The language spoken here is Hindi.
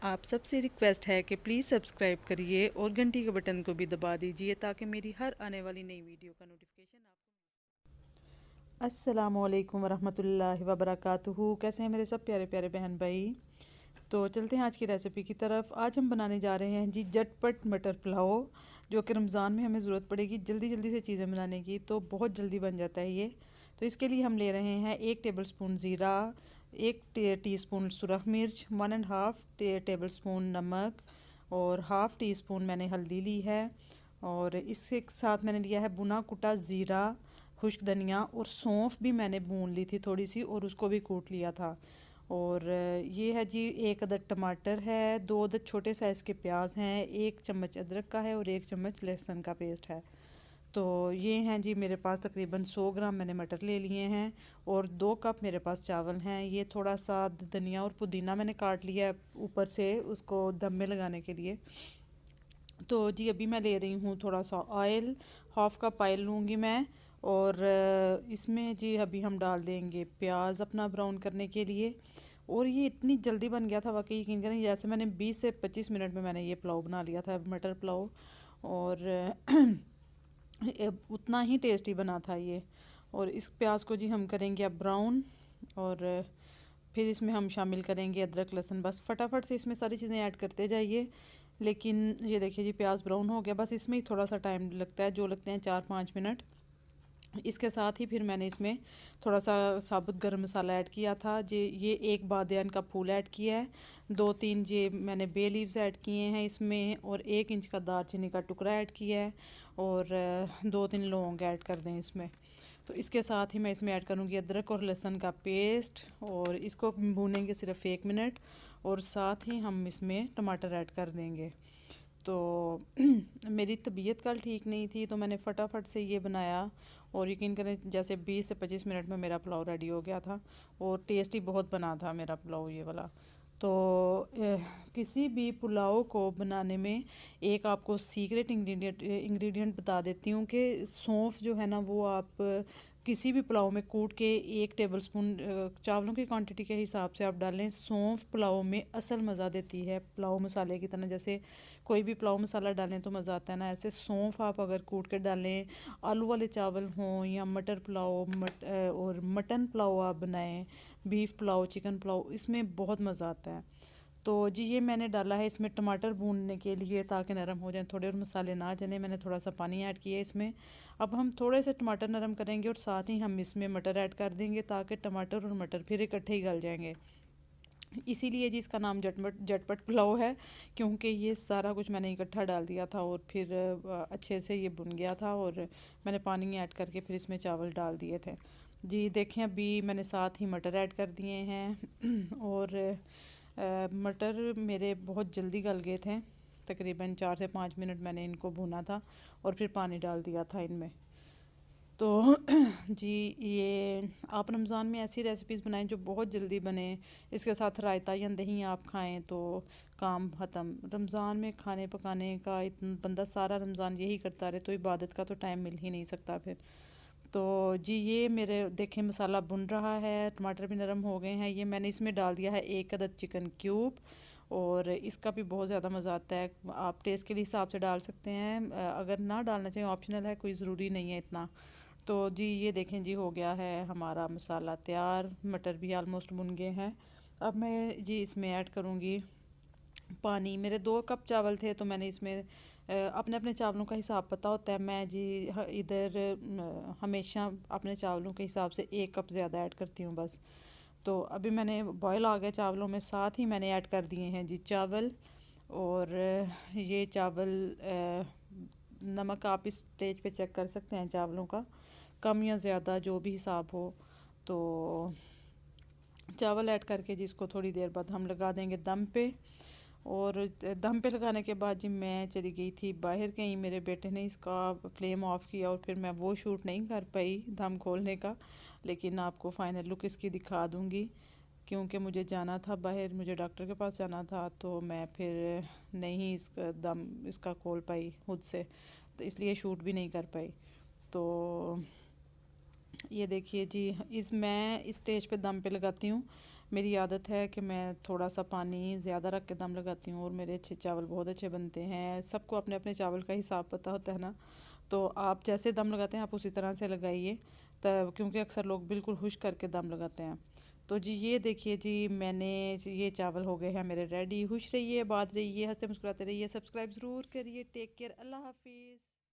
आप सबसे रिक्वेस्ट है कि प्लीज़ सब्सक्राइब करिए और घंटी के बटन को भी दबा दीजिए ताकि मेरी हर आने वाली नई वीडियो का नोटिफिकेशन आपको। अस्सलामुअलैकुम वरहमतुल्लाहि वबरकातुहू। कैसे हैं मेरे सब प्यारे प्यारे बहन भाई। तो चलते हैं आज की रेसिपी की तरफ। आज हम बनाने जा रहे हैं जी झटपट मटर पुलाव, जो कि रमज़ान में हमें ज़रूरत पड़ेगी जल्दी जल्दी से चीज़ें बनाने की, तो बहुत जल्दी बन जाता है ये। तो इसके लिए हम ले रहे हैं 1 टेबल स्पून ज़ीरा, 1 टीस्पून सुरख मिर्च, 1.5 टेबल स्पून नमक और हाफ़ टी स्पून मैंने हल्दी ली है। और इसके साथ मैंने लिया है भुना कुटा ज़ीरा, खुश्क धनिया और सौंफ भी मैंने भून ली थी थोड़ी सी और उसको भी कूट लिया था। और ये है जी 1 अदद टमाटर है, 2 अदद छोटे साइज़ के प्याज हैं, 1 चम्मच अदरक का है और 1 चम्मच लहसुन का पेस्ट है। तो ये हैं जी मेरे पास तकरीबन 100 ग्राम मैंने मटर ले लिए हैं और 2 कप मेरे पास चावल हैं। ये थोड़ा सा धनिया और पुदीना मैंने काट लिया है ऊपर से उसको दम में लगाने के लिए। तो जी अभी मैं ले रही हूँ थोड़ा सा ऑयल, हाफ़ कप ऑयल लूँगी मैं। और इसमें जी अभी हम डाल देंगे प्याज अपना ब्राउन करने के लिए। और ये इतनी जल्दी बन गया था वाकई, यकीन करें, जैसे मैंने 20 से 25 मिनट में मैंने ये पुलाव बना लिया था, मटर पुलाव। और उतना ही टेस्टी बना था ये। और इस प्याज को जी हम करेंगे अब ब्राउन। और फिर इसमें हम शामिल करेंगे अदरक लहसुन। बस फटाफट से इसमें सारी चीज़ें ऐड करते जाइए। लेकिन ये देखिए जी प्याज ब्राउन हो गया, बस इसमें ही थोड़ा सा टाइम लगता है, जो लगते हैं 4-5 मिनट। इसके साथ ही फिर मैंने इसमें थोड़ा सा साबुत गरम मसाला ऐड किया था जी। ये 1 बादियान का फूल ऐड किया है, 2-3 ये मैंने बे लीव्स ऐड किए हैं इसमें, और 1 इंच का दालचीनी का टुकड़ा ऐड किया है, और 2-3 लौंग ऐड कर दें इसमें। तो इसके साथ ही मैं इसमें ऐड करूँगी अदरक और लहसुन का पेस्ट, और इसको भूनेंगे सिर्फ 1 मिनट। और साथ ही हम इसमें टमाटर ऐड कर देंगे। तो मेरी तबीयत कल ठीक नहीं थी, तो मैंने फटाफट से ये बनाया। और यकीन करें जैसे 20 से 25 मिनट में मेरा पुलाव रेडी हो गया था, और टेस्टी बहुत बना था मेरा पुलाव ये वाला। तो किसी भी पुलाव को बनाने में एक आपको सीक्रेट इंग्रेडिएंट बता देती हूँ कि सौंफ जो है ना, वो आप किसी भी पुलाव में कूट के 1 टेबल स्पून चावलों की क्वांटिटी के हिसाब से आप डालें। सौंफ पुलाव में असल मज़ा देती है, पुलाव मसाले की तरह। जैसे कोई भी पुलाव मसाला डालें तो मज़ा आता है ना, ऐसे सौंफ आप अगर कूट के डालें, आलू वाले चावल हों या मटर पुलाव और मटन पुलाव आप बनाएं, बीफ पुलाव, चिकन पुलाव, इसमें बहुत मज़ा आता है। तो जी ये मैंने डाला है इसमें टमाटर भूनने के लिए ताकि नरम हो जाए थोड़े और मसाले ना जले। मैंने थोड़ा सा पानी ऐड किया है इसमें। अब हम थोड़े से टमाटर नरम करेंगे और साथ ही हम इसमें मटर ऐड कर देंगे ताकि टमाटर और मटर फिर इकट्ठे ही गल जाएंगे। इसीलिए जी इसका नाम झटपट झटपट पुलाव है, क्योंकि ये सारा कुछ मैंने इकट्ठा डाल दिया था और फिर अच्छे से ये भुन गया था, और मैंने पानी ऐड करके फिर इसमें चावल डाल दिए थे। जी देखें अभी मैंने साथ ही मटर ऐड कर दिए हैं। और मटर मेरे बहुत जल्दी गल गए थे, तकरीबन 4 से 5 मिनट मैंने इनको भुना था और फिर पानी डाल दिया था इनमें। तो जी ये आप रमज़ान में ऐसी रेसिपीज़ बनाएं जो बहुत जल्दी बने। इसके साथ रायता या दही आप खाएं तो काम ख़त्म। रमज़ान में खाने पकाने का इतना बंदा सारा रमज़ान यही करता रहे तो इबादत का तो टाइम मिल ही नहीं सकता फिर। तो जी ये मेरे देखें मसाला भुन रहा है, टमाटर भी नरम हो गए हैं। ये मैंने इसमें डाल दिया है 1 अदद चिकन क्यूब, और इसका भी बहुत ज़्यादा मज़ा आता है। आप टेस्ट के हिसाब से डाल सकते हैं, अगर ना डालना चाहिए ऑप्शनल है, कोई ज़रूरी नहीं है इतना। तो जी ये देखें जी हो गया है हमारा मसाला तैयार, मटर भी आलमोस्ट भुन गए हैं। अब मैं जी इसमें ऐड करूँगी पानी। मेरे 2 कप चावल थे, तो मैंने इसमें अपने अपने चावलों का हिसाब पता होता है। मैं जी इधर हमेशा अपने चावलों के हिसाब से 1 कप ज़्यादा ऐड करती हूँ बस। तो अभी मैंने बॉयल आ गए चावलों में, साथ ही मैंने ऐड कर दिए हैं जी चावल। और ये चावल नमक आप इस स्टेज पे चेक कर सकते हैं चावलों का, कम या ज़्यादा जो भी हिसाब हो। तो चावल ऐड करके जी इसको थोड़ी देर बाद हम लगा देंगे दम पे। और दम पे लगाने के बाद जी मैं चली गई थी बाहर कहीं, मेरे बेटे ने इसका फ्लेम ऑफ किया और फिर मैं वो शूट नहीं कर पाई दम खोलने का। लेकिन आपको फाइनल लुक इसकी दिखा दूँगी, क्योंकि मुझे जाना था बाहर, मुझे डॉक्टर के पास जाना था, तो मैं फिर नहीं इसका दम इसका खोल पाई खुद से, तो इसलिए शूट भी नहीं कर पाई। तो ये देखिए जी, मैं इस स्टेज पे दम पे लगाती हूँ। मेरी आदत है कि मैं थोड़ा सा पानी ज़्यादा रख के दम लगाती हूँ और मेरे अच्छे चावल बहुत अच्छे बनते हैं। सबको अपने अपने चावल का हिसाब पता होता है ना, तो आप जैसे दम लगाते हैं आप उसी तरह से लगाइए, तब क्योंकि अक्सर लोग बिल्कुल खुश करके दम लगाते हैं। तो जी ये देखिए जी, मैंने ये चावल हो गए हैं मेरे रेडी। खुश रहिए, बात रहिए, हंसते मुस्कुराते रहिए, सब्सक्राइब ज़रूर करिए। टेक केयर, अल्लाह हाफिज़।